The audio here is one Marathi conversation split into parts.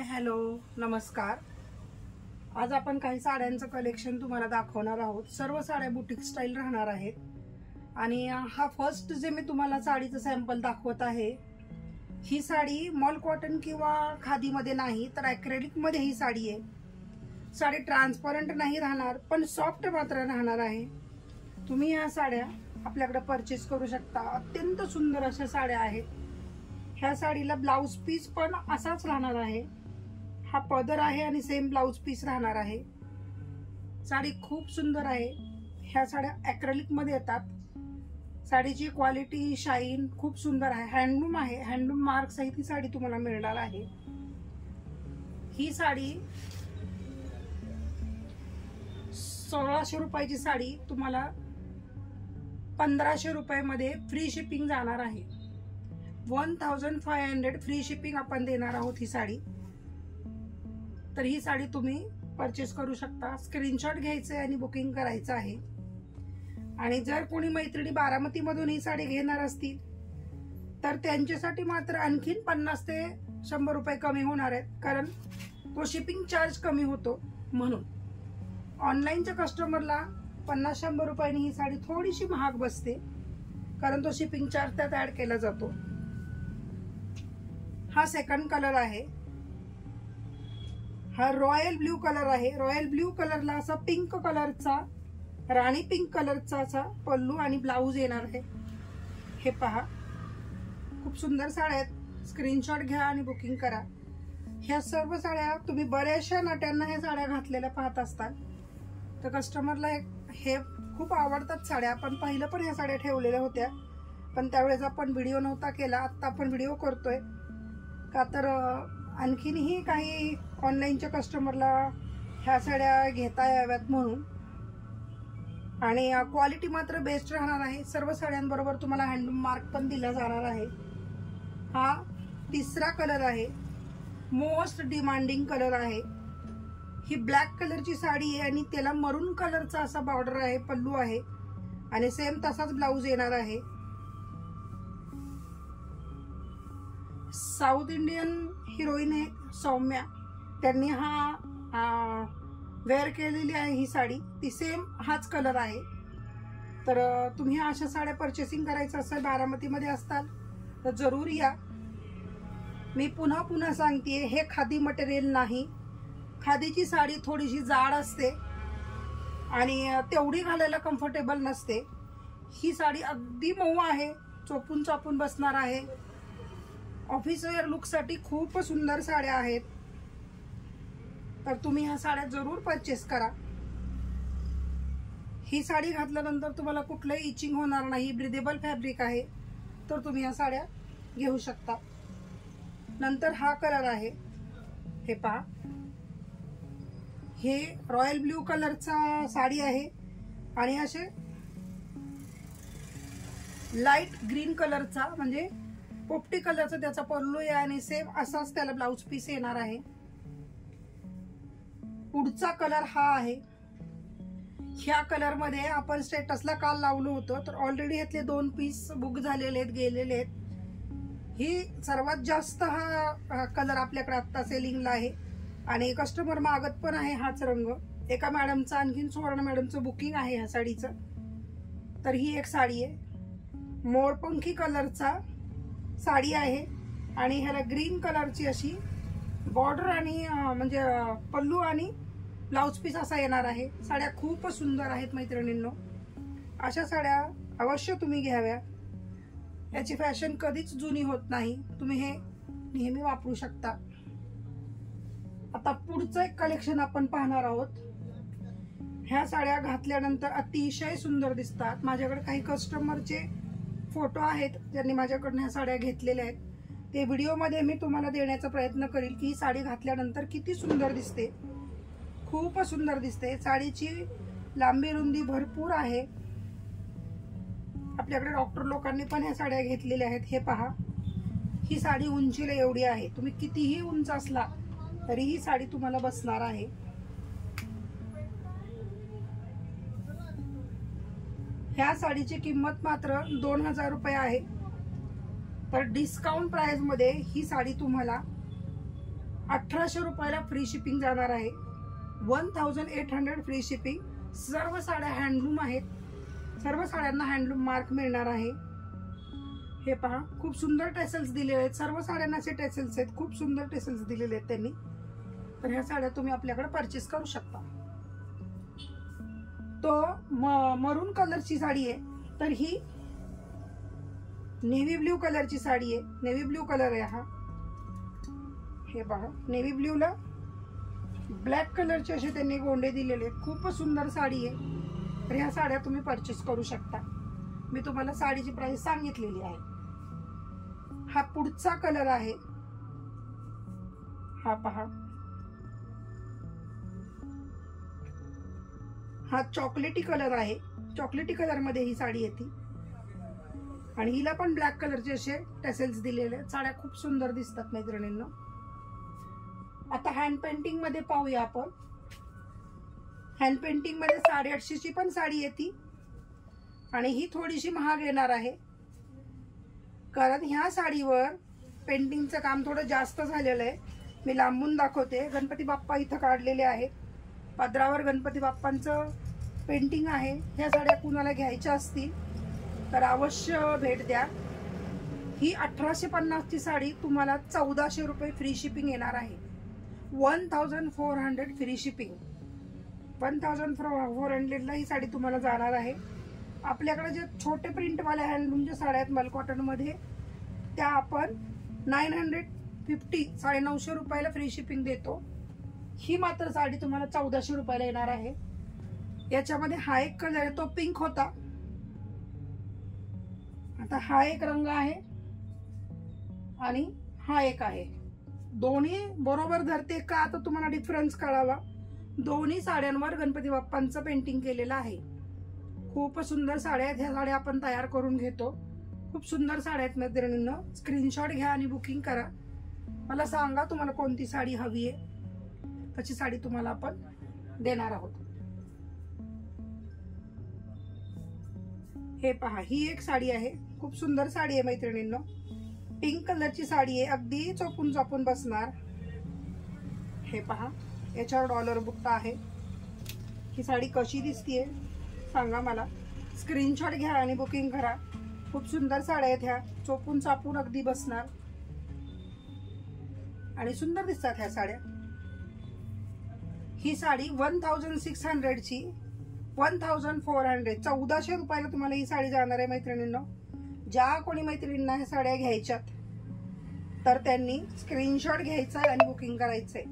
हॅलो नमस्कार। आज आपण काही साड्यांचं कलेक्शन तुम्हाला दाखवणार आहोत। सर्व साड्या बुटीक स्टाईल राहणार आहेत आणि हा फर्स्ट जे मी तुम्हाला साडीचं सॅम्पल दाखवत आहे, ही साडी मॉल कॉटन किंवा खादीमध्ये नाही तर ॲक्रेलिक मध्ये ही साडी आहे। साडी ट्रान्सपरंट नाही राहणार पण सॉफ्ट मात्र राहणार आहे। तुम्ही या साड्या आपल्याकडे परचेस करू शकता। अत्यंत सुंदर अशा साड्या आहेत। ह्या साडीला ब्लाउज पीस पण असाच राहणार आहे। हा पदर आहे आणि सेम ब्लाउज पीस राहणार आहे। साडी खूप सुंदर आहे। ह्या साड्या ॲक्रेलिक मध्ये येतात। साडीची क्वालिटी शाईन खूप सुंदर आहे। हँडलूम आहे, हँडलूम मार्क सहित ही साडी तुम्हाला मिळणार आहे। ही साडी 1600 रुपयाची साडी तुम्हाला 1500 रुपयामध्ये फ्री शिपिंग जाणार आहे। 1500 फ्री शिपिंग आपण देणार आहोत ही साडी। तर ही साडी तुम्ही परचेस करू शकता। स्क्रीनशॉट घ्यायचे आणि बुकिंग करायचं आहे। आणि जर कोणी मैत्रिणी बारामती मधून ही साडी घेणार असतील तर त्यांच्यासाठी मात्र आणखीन 50 ते 100 रुपये कमी होणार आहेत, कारण तो शिपिंग चार्ज कमी होतो म्हणून। ऑनलाईनच्या कस्टमरला 50-100 रुपयांनी ही साडी थोडीशी महाग बसते, कारण तो शिपिंग चार्ज त्यात ऍड केला जातो। हा सेकंड कलर आहे। हा रॉयल ब्ल्यू कलर आहे। रॉयल ब्ल्यू कलरला असा पिंक कलरचा, राणी पिंक कलरचा असा पल्लू आणि ब्लाउज येणार आहे। हे पहा, खूप सुंदर साड्या आहेत। स्क्रीनशॉट घ्या आणि बुकिंग करा। ह्या सर्व साड्या तुम्ही बऱ्याचशा नट्यांना ह्या साड्या घातलेल्या पाहत असतात, तर कस्टमरला हे खूप आवडतात साड्या। आपण पहिलं पण ह्या साड्या ठेवलेल्या होत्या, पण त्यावेळेस आपण व्हिडिओ नव्हता केला। आता आपण व्हिडिओ करतोय का तर आणखीनही काही ऑनलाईनच्या कस्टमरला ह्या साड्या घेता याव्यात म्हणून। आणि क्वालिटी मात्र बेस्ट राहणार आहे। सर्व साड्यांबरोबर तुम्हाला हँडलूम मार्क पण दिला जाणार आहे। हा तिसरा कलर आहे। मोस्ट डिमांडिंग कलर आहे। ही ब्लॅक कलरची साडी आहे आणि त्याला मरून कलरचा असा बॉर्डर आहे, पल्लू आहे आणि सेम तसाच ब्लाउज येणार आहे। साऊथ इंडियन हिरोईन आहे सौम्या, त्यांनी हा वेअर केलेली आहे ही साडी। ती सेम हाच कलर आहे। तर तुम्ही अशा साड्या परचेसिंग करायचं असेल, बारामतीमध्ये असताल तर जरूर या। मी पुन्हा सांगतेय, हे खादी मटेरियल नाही। खादीची साडी थोडीशी जाड असते आणि तेवढी घालायला कम्फर्टेबल नसते। ही साडी अगदी मऊ आहे, चोपून चापून बसणार आहे। ऑफिस वेअर लुक साठी खूप सुंदर साड्या आहेत, तर तुम्ही ह्या साड्या जरूर परचेस करा। ही साडी घातल्यानंतर तुम्हाला कुठलंही इचिंग होणार नाही। ब्रिदेबल फॅब्रिक आहे, तर तुम्ही ह्या साड्या घेऊ शकता। नंतर हा कलर आहे। हे पहा, हे रॉयल ब्ल्यू कलरचा साडी आहे आणि असे लाईट ग्रीन कलरचा, म्हणजे पोपटी कलरचा त्याचा पल्लू आहे आणि सेम असाच त्याला ब्लाउज पीस येणार आहे। पुढचा कलर हा आहे। ह्या कलर मध्ये आपण स्टेटसला काल लावलं होतं, तर ऑलरेडी यातले 2 पीस बुक झालेले आहेत, गेलेले आहेत। ही सर्वात जास्त हा कलर आपल्याकडे आता सेलिंगला आहे आणि कस्टमर मागत पण आहे हाच रंग। एका मॅडमचं, आणखीन सुवर्ण मॅडमचं बुकिंग आहे ह्या साडीचं। तर ही एक साडी आहे। मोरपंखी कलरचा साडी आहे आणि ह्याला ग्रीन कलरची अशी बॉर्डर आणि म्हणजे पल्लू आणि ब्लाउज पीस असा येणार आहे। साड्या खूप सुंदर आहेत मैत्रिणींनो। अशा साड्या अवश्य तुम्ही घ्याव्या। याची फॅशन कधीच जुनी होत नाही, तुम्ही हे नेहमी वापरू शकता। आता पुढचं एक कलेक्शन आपण पाहणार आहोत। ह्या साड्या घातल्यानंतर अतिशय सुंदर दिसतात। माझ्याकडे काही कस्टमरचे फोटो आहेत ज्यांनी माझ्याकडून ह्या साड्या घेतलेल्या आहेत। ते व्हिडिओमध्ये मी तुम्हाला देण्याचा प्रयत्न करील की ही साडी घातल्यानंतर किती सुंदर दिसते। खूप सुंदर दिसते। साडीची लांबी रुंदी भरपूर आहे। आपल्याकडे डॉक्टर लोकांनी पण ह्या साड्या घेतलेल्या आहेत। हे पहा, ही साडी उंचीला एवढी आहे। तुम्ही कितीही उंच असला तरी ही साडी तुम्हाला बसणार आहे। ह्या साडीची किंमत मात्र 2000 रुपये आहे। तर डिस्काउंट प्राइस मध्ये ही साडी तुम्हाला 1800 रुपयाला फ्री शिपिंग जाणार आहे. 1800 फ्री शिपिंग. सर्व साड्या हँडलूम आहेत. सर्व साड्यांना हँडलूम मार्क मिळणार आहे. हे पहा, खूप सुंदर टेसल्स दिलेले आहेत. सर्व साड्यांना असे टेसल्स आहेत. खूप सुंदर टेसल्स दिलेले आहेत त्यांनी. तर ह्या साड्या तुम्ही आपल्याकडे परचेस करू शकता. तो मरून कलरची साडी आहे. तर ही नेव्ही ब्ल्यू कलरची साडी आहे. नेव्ही ब्ल्यू कलर आहे हा. हे पहा, नेव्ही ब्ल्यू ला ब्लॅक कलरचे असे त्यांनी गोंडे दिलेले आहेत. खूपच सुंदर साडी आहे. तर ह्या साड्या तुम्ही परचेस करू शकता. मी तुम्हाला साडीची प्राइस सांगितलेली आहे. हा पुढचा कलर आहे. हा पहा, हा चॉकलेटी कलर आहे. चॉकलेटी कलर मध्ये ही साडी येते आणि हिला पण ब्लॅक कलरचे असे टॅसेल्स दिलेले आहेत. साड्या खूप सुंदर दिसतात मैत्रिणींनो. आता हँड पेंटिंग मध्ये पाहूया आपण. हँड पेंटिंग मध्ये 850 ची पण साडी येते आणि ही थोडीशी महाग येणार आहे, कारण ह्या साडीवर पेंटिंगचं काम थोडं जास्त झालेलं आहे. मी लांबून दाखवते. गणपती बाप्पा इथं काढलेले आहेत. पदरावर गणपती बाप्पांचं पेंटिंग आहे. ह्या साड्या कुणाला घ्यायच्या असतील तर अवश्य भेट द्या. ही 1850 ची साडी तुम्हाला 1400 रुपये फ्री शिपिंग येणार आहे. 1400 फ्री शिपिंग. 1400 ला ही साडी तुम्हाला जाणार आहे. आपल्याकडे जे छोटे प्रिंटवाल्या हँडलूमच्या साड्या आहेत मलकॉटन मध्ये, त्या आपण 950 950 रुपयाला फ्री शिपिंग देतो. ही मात्र साडी तुम्हाला 1400 रुपयाला येणार आहे. याच्यामध्ये हा एक कलर आहे, तो पिंक होता. आता हा एक रंग आहे आणि हा एक आहे. दोन्ही बरोबर धरते का आता तुम्हाला डिफरन्स कळावा. दोन्ही साड्यांवर गणपती बाप्पांचं पेंटिंग केलेलं आहे. खूप सुंदर साड्या आहेत. ह्या साड्या आपण तयार करून घेतो. खूप सुंदर साड्या आहेत मैत्रिणींनो. स्क्रीनशॉट घ्या आणि बुकिंग करा. मला सांगा तुम्हाला कोणती साडी हवी आहे, त्याची साडी तुम्हाला आपण देणार आहोत. हे पहा, ही एक साडी आहे. खूप सुंदर साडी आहे मैत्रिणींनो. पिंक कलरची साडी आहे. अगदी चोपून चोपून बसणार. हे पहा, याच्यावर डॉलर बुट्टा आहे. ही साडी कशी दिसतीये सांगा मला. स्क्रीनशॉट घ्या आणि बुकिंग करा. खूप सुंदर साड्या आहेत ह्या. चोपून चापून अगदी बसणार आणि सुंदर दिसतात ह्या साड्या. ही साडी 1600 ची 1400 1400 रुपयाला तुम्हाला ही साडी जाणार आहे मैत्रिणींनो. ज्या कोणी मैत्रिणींना ह्या साड्या घ्यायच्यात तर त्यांनी स्क्रीनशॉट घ्यायचा आणि बुकिंग करायचंय.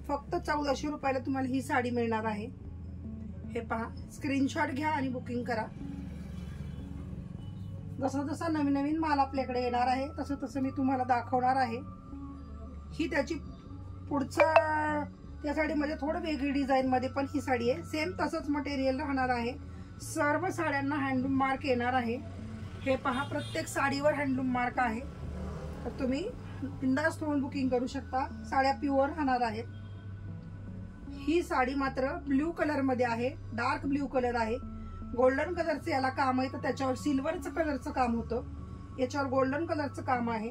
फक्त 1400 रुपयाला तुम्हाला ही साडी मिळणार आहे. हे पहा, स्क्रीनशॉट घ्या आणि बुकिंग करा. जसं जसं नवीन नवीन माल आपल्याकडे येणार आहे तसं तसं मी तुम्हाला दाखवणार आहे. ही त्याची पुढचा त्या साडीमध्ये थोडं वेगळी डिझाईन मध्ये पण ही साडी आहे. सेम तसंच मटेरियल राहणार आहे. सर्व साड्यांना हँडलूम मार्क येणार आहे. हे पहा, प्रत्येक साडीवर हँडलूम मार्क आहे. तर तुम्ही बिंदास होऊन बुकिंग करू शकता. साड्या प्युअर राहणार आहेत. ही साडी मात्र ब्ल्यू कलर मध्ये आहे. डार्क ब्ल्यू कलर आहे. गोल्डन कलरचं याला काम आहे, तर त्याच्यावर सिल्वरचं कलरचं काम होतं. याच्यावर गोल्डन कलरचं काम आहे.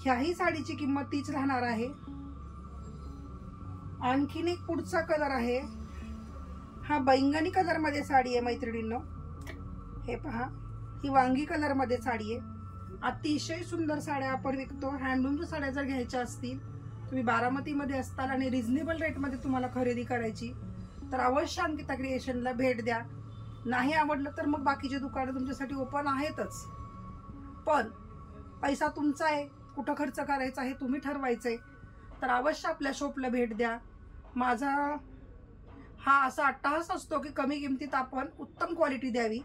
ह्याही साडीची किंमत तीच राहणार आहे. आणखीन एक पुढचा कलर आहे. हा बैंगनी कलर मध्ये साडी आहे मैत्रिणींनो. हे पहा, ही वांगी कलर मध्ये साडी आहे. अतिशय सुंदर साड्या आपण विकतो. हँडलूमच्या साड्या जर घ्यायच्या असतील, तुम्ही बारामती मध्ये असताल आणि रिझनेबल रेट मध्ये तुम्हाला खरेदी करायची तर अवश्य अंकिता क्रिएशनला भेट द्या. नाही आवडलं तर मग बाकीचे दुकानं तुमच्यासाठी ओपन आहेतच. पण पैसा तुमचा आहे, कुठं खर्च करायचा हे तुम्ही ठरवायचंय. तर अवश्य आपल्या शॉपला भेट द्या. माझा हा असा अट्टाहास असतो की कमी किमतीत आपण उत्तम क्वालिटी द्यावी.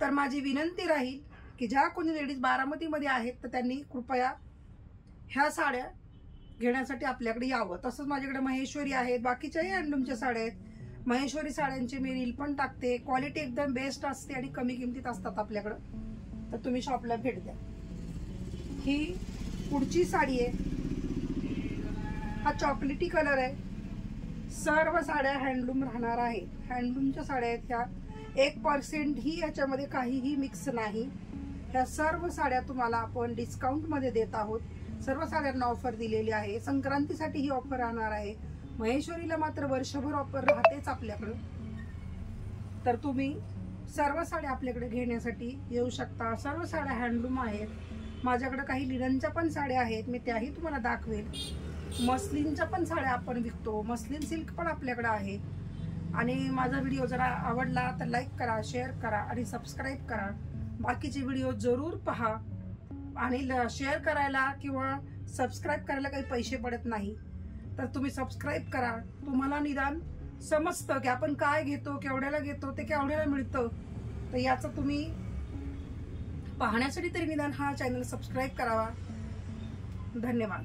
तर माझी विनंती राहील की ज्या कोणी लेडीज बारामतीमध्ये आहेत तर त्यांनी कृपया ह्या साड्या घेण्यासाठी आपल्याकडे यावं. तसंच माझ्याकडे महेश्वरी आहेत, बाकीच्याही हँडलूमच्या साड्या आहेत. महेश्वरी साड्यांचे मी रील पण टाकते. क्वालिटी एकदम बेस्ट असते आणि कमी किमतीत असतात आपल्याकडं. तर तुम्ही शॉपला भेट द्या. ही पुढची साडी आहे. हा चॉकलेटी कलर आहे. सर्व साड्या हँडलूम राहणार आहे. हँडलूमच्या साड्या आहेत ह्या. 1% ही याच्यामध्ये काहीही मिक्स नाही. ह्या सर्व साड्या तुम्हाला आपण डिस्काउंट मध्ये देत आहोत. सर्व साड्यांना ऑफर दिलेली आहे. संक्रांतीसाठी ही ऑफर राहणार आहे. महेश्वरीला मात्र वर्षभर ऑफर राहतेच आपल्याकडं. तर तुम्ही सर्व साड्या आपल्याकडे घेण्यासाठी येऊ शकता. सर्व साड्या हँडलूम आहेत. माझ्याकडे काही लिननच्या पण साड्या आहेत, मी त्याही तुम्हाला दाखवेल. मस्लिनच्या पण साड्या आपण विकतो. मस्लिन सिल्क पण आपल्याकडे आहे. आणि माझा व्हिडिओ जरा आवडला तर लाईक करा, शेअर करा आणि सबस्क्राईब करा. बाकीचे व्हिडिओ जरूर पहा. आणि शेअर करायला किंवा सबस्क्राईब करायला काही पैसे पडत नाही, तर तुम्ही सबस्क्राईब करा. तुम्हाला निदान समजतं की आपण काय घेतो, केवढ्याला घेतो, ते केवढ्याला मिळतं. तर याचं तुम्ही पाहण्यासाठी तरी निदान हा चॅनल सबस्क्राईब करावा. धन्यवाद.